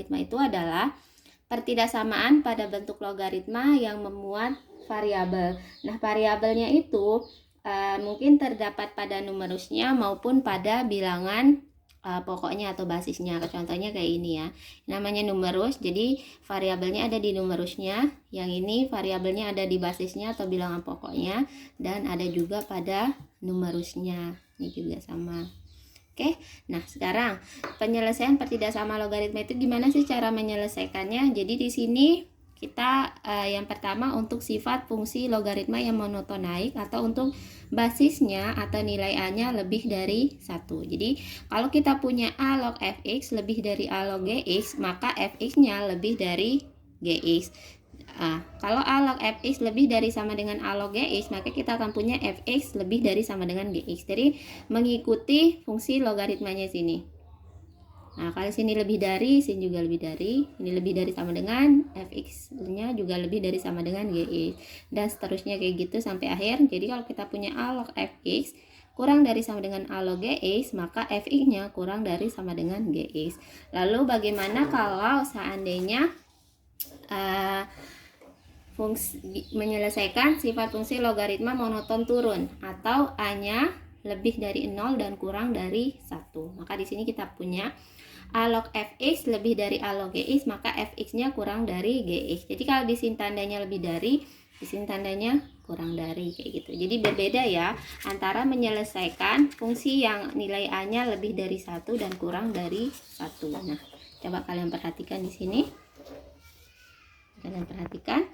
logaritma itu adalah pertidaksamaan pada bentuk logaritma yang memuat variabel. Nah, variabelnya itu mungkin terdapat pada numerusnya maupun pada bilangan pokoknya atau basisnya. Contohnya kayak ini ya, namanya numerus, jadi variabelnya ada di numerusnya, yang ini variabelnya ada di basisnya atau bilangan pokoknya, dan ada juga pada numerusnya. Ini juga sama. Oke, nah sekarang penyelesaian pertidaksamaan logaritma itu gimana sih cara menyelesaikannya? Jadi di sini kita yang pertama untuk sifat fungsi logaritma yang monoton naik atau untuk basisnya atau nilai A-nya lebih dari 1. Jadi kalau kita punya A log fx lebih dari A log gx, maka fx-nya lebih dari gx. Kalau A log fx lebih dari sama dengan A log gx, maka kita akan punya fx lebih dari sama dengan gx. Jadi mengikuti fungsi logaritmanya sini. Nah, kalau sini lebih dari, sini juga lebih dari, ini lebih dari sama dengan, fx-nya juga lebih dari sama dengan gx, dan seterusnya kayak gitu sampai akhir. Jadi kalau kita punya A log fx kurang dari sama dengan A log gx, maka fx-nya kurang dari sama dengan gx. Lalu bagaimana kalau seandainya menyelesaikan sifat fungsi logaritma monoton turun atau A-nya lebih dari 0 dan kurang dari 1? Maka di sini kita punya A log fx lebih dari A log gx, maka fx-nya kurang dari gx. Jadi kalau di sini tandanya lebih dari, di sini tandanya kurang dari, kayak gitu. Jadi berbeda ya antara menyelesaikan fungsi yang nilai A-nya lebih dari 1 dan kurang dari 1. Nah, coba kalian perhatikan di sini. Kalian perhatikan.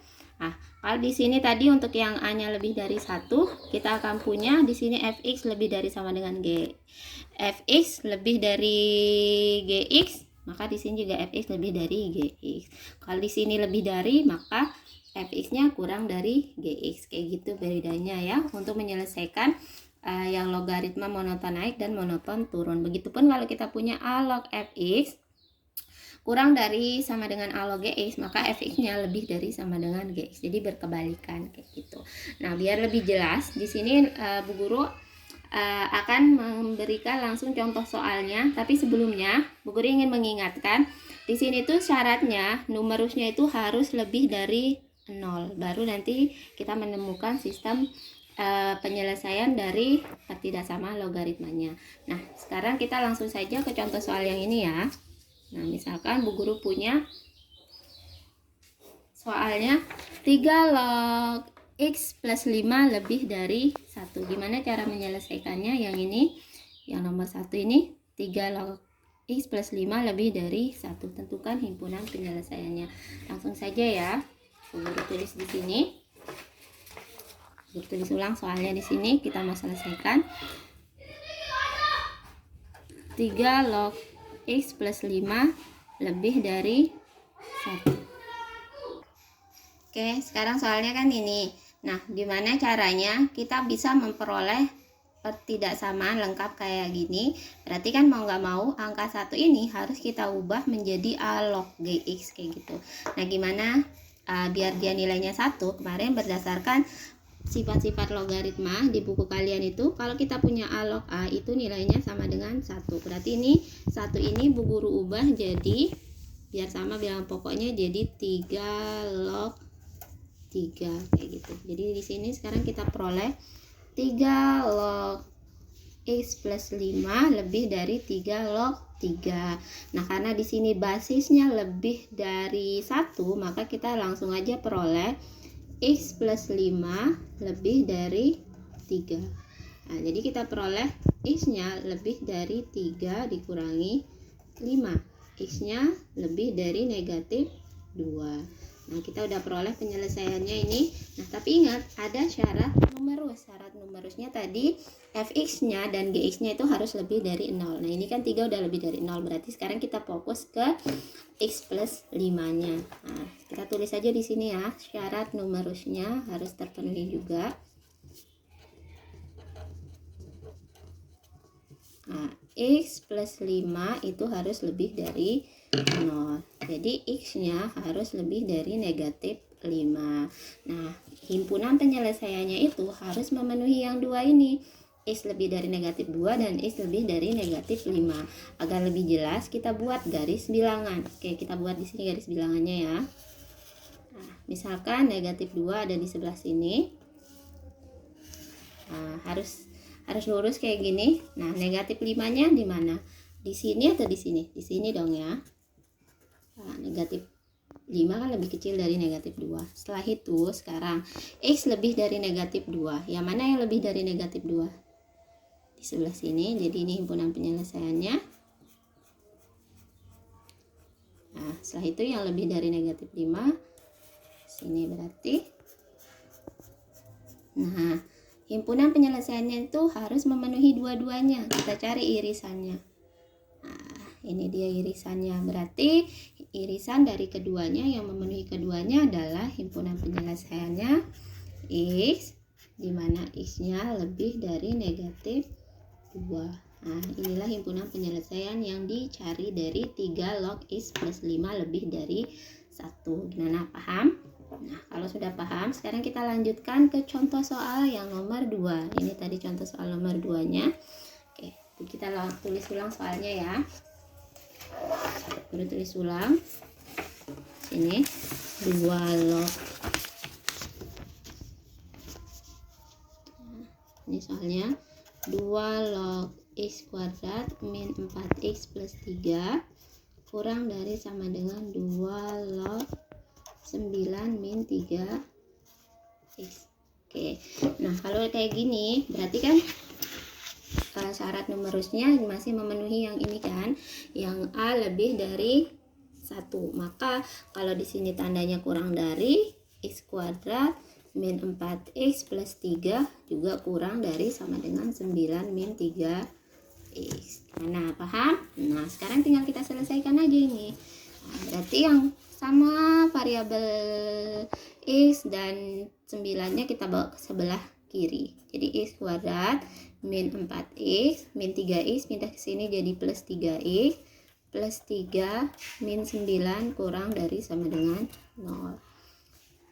Nah, kalau di sini tadi untuk yang A-nya lebih dari 1, kita akan punya di sini fx lebih dari sama dengan g. Fx lebih dari gx, maka di sini juga fx lebih dari gx. Kalau di sini lebih dari, maka fx-nya kurang dari gx. Kayak gitu bedanya ya untuk menyelesaikan yang logaritma monoton naik dan monoton turun. Begitupun kalau kita punya A log fx kurang dari sama dengan A log gx, maka fx-nya lebih dari sama dengan gx. Jadi berkebalikan kayak gitu. Nah, biar lebih jelas di sini Bu Guru akan memberikan langsung contoh soalnya, tapi sebelumnya Bu Guru ingin mengingatkan di sini tuh syaratnya numerusnya itu harus lebih dari 0, baru nanti kita menemukan sistem penyelesaian dari pertidaksamaan logaritmanya. Nah, sekarang kita langsung saja ke contoh soal yang ini ya. Nah, misalkan Bu Guru punya soalnya 3 log x plus 5 lebih dari 1. Gimana cara menyelesaikannya? Yang ini, yang nomor 1 ini, 3 log x plus 5 lebih dari 1. Tentukan himpunan penyelesaiannya. Langsung saja ya. Bu Guru tulis di sini. Bu Guru tulis ulang soalnya di sini, kita mau selesaikan. 3 log x plus 5 lebih dari 1. Oke, sekarang soalnya kan ini. Nah, gimana caranya kita bisa memperoleh pertidaksamaan lengkap kayak gini? Berarti kan mau nggak mau angka 1 ini harus kita ubah menjadi A log gx kayak gitu. Nah, gimana biar dia nilainya 1? Kemarin berdasarkan sifat-sifat logaritma di buku kalian itu, kalau kita punya A log A itu nilainya sama dengan 1. Berarti ini 1 ini Bu Guru ubah jadi, biar sama bilangan pokoknya, jadi 3 log 3 kayak gitu. Jadi di sini sekarang kita peroleh 3 log x plus 5 lebih dari 3 log 3. Nah, karena di sini basisnya lebih dari 1, maka kita langsung aja peroleh x plus 5 lebih dari 3. Nah, jadi kita peroleh x-nya lebih dari 3 dikurangi 5. X-nya lebih dari negatif 2. Nah, kita udah peroleh penyelesaiannya ini. Nah, tapi ingat ada syarat numerus. Syarat numerusnya tadi fx-nya dan gx-nya itu harus lebih dari 0. Nah, ini kan 3 udah lebih dari 0. Berarti sekarang kita fokus ke x plus 5-nya. Nah, kita tulis aja di sini ya. Syarat numerusnya harus terpenuhi juga. Nah, x plus 5 itu harus lebih dari 0. Jadi x-nya harus lebih dari negatif 5. Nah, himpunan penyelesaiannya itu harus memenuhi yang dua ini. X lebih dari negatif 2 dan X lebih dari negatif 5. Agar lebih jelas kita buat garis bilangan. Oke, kita buat di sini garis bilangannya ya. Nah, misalkan negatif 2 ada di sebelah sini. Nah, harus lurus kayak gini. Nah, negatif 5-nya di mana? Di sini atau di sini? Di sini dong ya. Nah, negatif 5 kan lebih kecil dari negatif 2. Setelah itu sekarang X lebih dari negatif 2. Yang mana yang lebih dari negatif 2? Di sebelah sini. Jadi ini himpunan penyelesaiannya. Nah, setelah itu yang lebih dari negatif 5 sini berarti. Nah, himpunan penyelesaiannya itu harus memenuhi dua-duanya. Kita cari irisannya. Nah, ini dia irisannya. Berarti irisan dari keduanya yang memenuhi keduanya adalah himpunan penyelesaiannya X, di mana X-nya lebih dari negatif 2. Nah, inilah himpunan penyelesaian yang dicari dari 3 log X plus 5 lebih dari 1. Gimana, paham? Nah, kalau sudah paham, sekarang kita lanjutkan ke contoh soal yang nomor 2. Ini tadi contoh soal nomor 2-nya. Oke, kita tulis ulang soalnya ya. Baru tulis ulang. Sini 2 log. Ini soalnya 2 log X kuadrat min 4X plus 3 kurang dari sama dengan 2 log 9 min 3X. Oke, nah kalau kayak gini berarti kan syarat numerusnya masih memenuhi yang ini kan, yang A lebih dari 1. Maka kalau di sini tandanya kurang dari, X kuadrat min 4X plus 3 juga kurang dari sama dengan 9 min 3X. Nah, paham? Nah, sekarang tinggal kita selesaikan aja ini. Nah, berarti yang sama variabel X dan 9-nya kita bawa ke sebelah kiri. Jadi X kuadrat min 4X min 3X pindah ke sini jadi plus 3X plus 3 min 9 kurang dari sama dengan 0.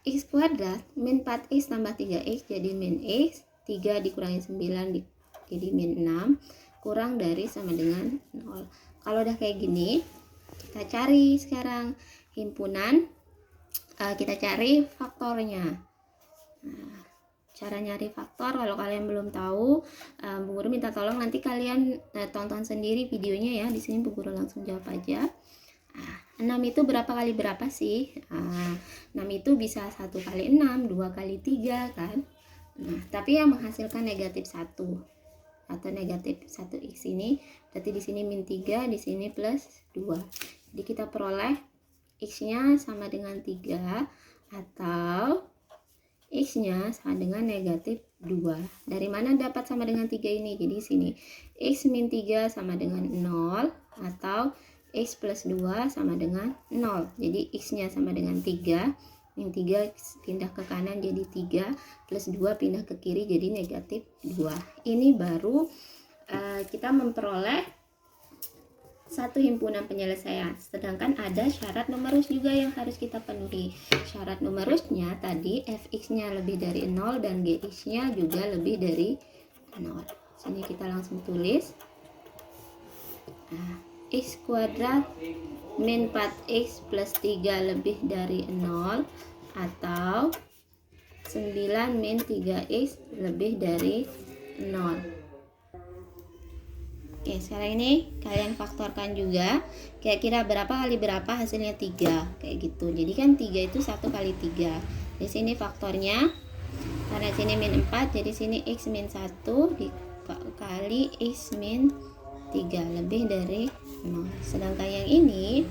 X kuadrat min 4X tambah 3X jadi min X, 3 dikurangi 9 jadi min 6 kurang dari sama dengan 0. Kalau udah kayak gini, kita cari sekarang himpunan, kita cari faktornya. Nah, cara nyari faktor kalau kalian belum tahu, Bu Guru minta tolong nanti kalian tonton sendiri videonya ya. Di sini Bu Guru langsung jawab aja. 6 itu berapa kali berapa sih? 6 itu bisa 1 kali 6, 2 kali 3 kan. Nah, tapi yang menghasilkan negatif 1 atau negatif 1X ini berarti di sini min 3, di sini plus 2. Jadi kita peroleh X-nya sama dengan 3 atau X-nya sama dengan negatif 2. Dari mana dapat sama dengan 3 ini? Jadi sini X min 3 sama dengan 0 atau X plus 2 sama dengan 0. Jadi X-nya sama dengan 3. Min 3 pindah ke kanan jadi 3 plus 2 pindah ke kiri jadi negatif 2. Ini baru kita memperoleh satu himpunan penyelesaian. Sedangkan ada syarat numerus juga yang harus kita penuhi. Syarat numerusnya tadi fx-nya lebih dari 0 dan gx-nya juga lebih dari 0. Sini kita langsung tulis. X kuadrat min 4x plus 3 lebih dari 0 atau 9 min 3x lebih dari 0. Oke, sekarang ini kalian faktorkan juga kira-kira berapa kali berapa hasilnya 3 kayak gitu. Jadi kan 3 itu 1 kali 3. Di sini faktornya karena sini min 4 jadi sini x min 1 dikali x min 3 lebih dari 0. Sedangkan yang ini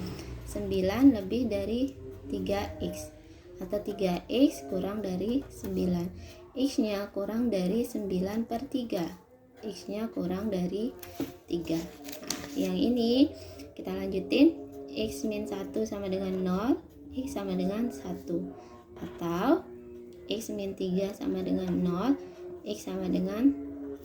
9 lebih dari 3x atau 3x kurang dari 9. X-nya kurang dari 9 per 3. X-nya kurang dari 3. Nah, yang ini kita lanjutin. X min 1 sama dengan 0, X sama dengan 1 atau X min 3 sama dengan 0, X sama dengan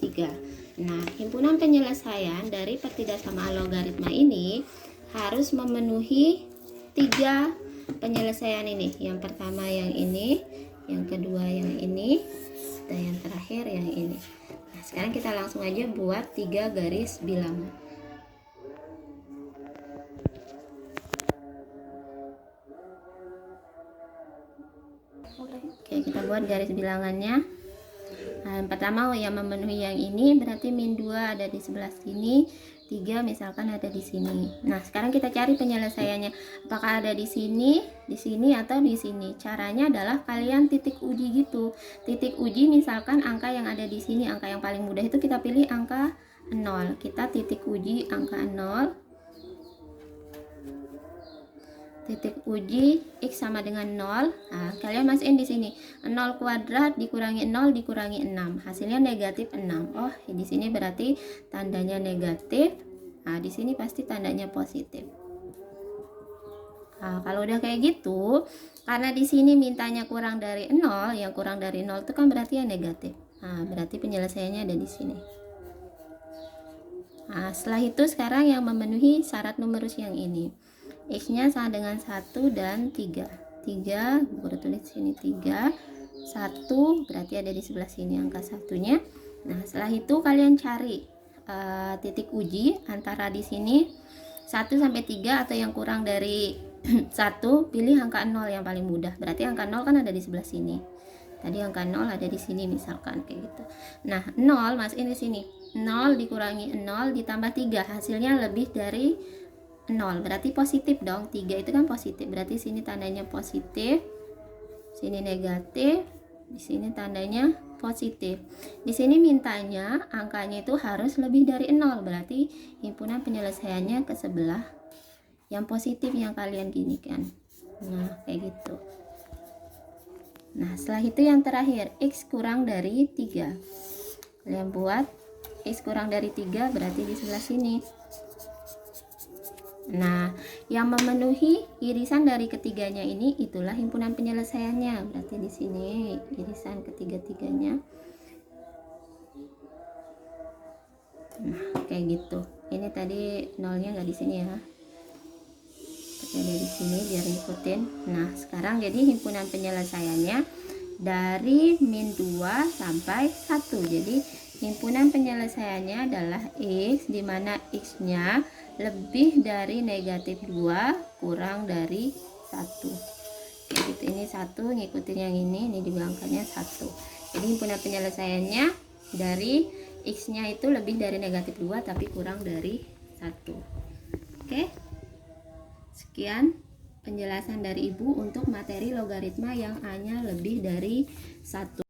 3. Nah, himpunan penyelesaian dari pertidaksama logaritma ini harus memenuhi 3 penyelesaian ini. Yang pertama yang ini, yang kedua yang ini, dan yang terakhir yang ini. Nah, sekarang kita langsung aja buat 3 garis bilangan. Oke, kita buat garis bilangannya. Nah, yang pertama yang memenuhi yang ini berarti min 2 ada di sebelah sini, 3 misalkan ada di sini. Nah, sekarang kita cari penyelesaiannya. Apakah ada di sini, atau di sini? Caranya adalah kalian titik uji gitu. Titik uji misalkan angka yang ada di sini, angka yang paling mudah itu kita pilih angka 0. Kita titik uji angka 0. Titik uji X sama dengan 0. Nah, kalian masukin di sini 0 kuadrat dikurangi 0 dikurangi 6, hasilnya negatif 6. Oh, di sini berarti tandanya negatif. Nah, di sini pasti tandanya positif. Nah, kalau udah kayak gitu, karena di sini mintanya kurang dari 0, yang kurang dari 0 itu kan berarti yang negatif. Nah, berarti penyelesaiannya ada di sini. Nah, setelah itu sekarang yang memenuhi syarat numerus yang ini. X-nya sama dengan 1 dan 3. 3, gue tulis sini 3. 1 berarti ada di sebelah sini angka satunya. Nah, setelah itu kalian cari titik uji antara di sini 1 sampai 3 atau yang kurang dari 1, pilih angka 0 yang paling mudah. Berarti angka 0 kan ada di sebelah sini. Tadi angka 0 ada di sini misalkan kayak gitu. Nah, 0 masukin di sini. 0 dikurangi 0 ditambah 3, hasilnya lebih dari 0, berarti positif dong. 3 itu kan positif, berarti sini tandanya positif, sini negatif, di sini tandanya positif. Di sini mintanya angkanya itu harus lebih dari 0, berarti himpunan penyelesaiannya ke sebelah yang positif yang kalian ginikan. Nah, kayak gitu. Nah, setelah itu yang terakhir, X kurang dari 3. Kalian buat X kurang dari 3 berarti di sebelah sini. Nah, yang memenuhi irisan dari ketiganya ini itulah himpunan penyelesaiannya. Berarti di sini irisan ketiga-tiganya. Nah, kayak gitu. Ini tadi nolnya nggak di sini ya. Tapi ada di sini biar ngikutin. Nah, sekarang jadi himpunan penyelesaiannya dari min 2 sampai 1. Jadi himpunan penyelesaiannya adalah X, di mana X-nya lebih dari negatif 2 kurang dari 1. Kayak gitu. Ini 1 ngikutin yang ini juga angkanya 1. Jadi himpunan penyelesaiannya dari X-nya itu lebih dari negatif 2 tapi kurang dari 1. Oke. Sekian penjelasan dari Ibu untuk materi logaritma yang A-nya lebih dari 1.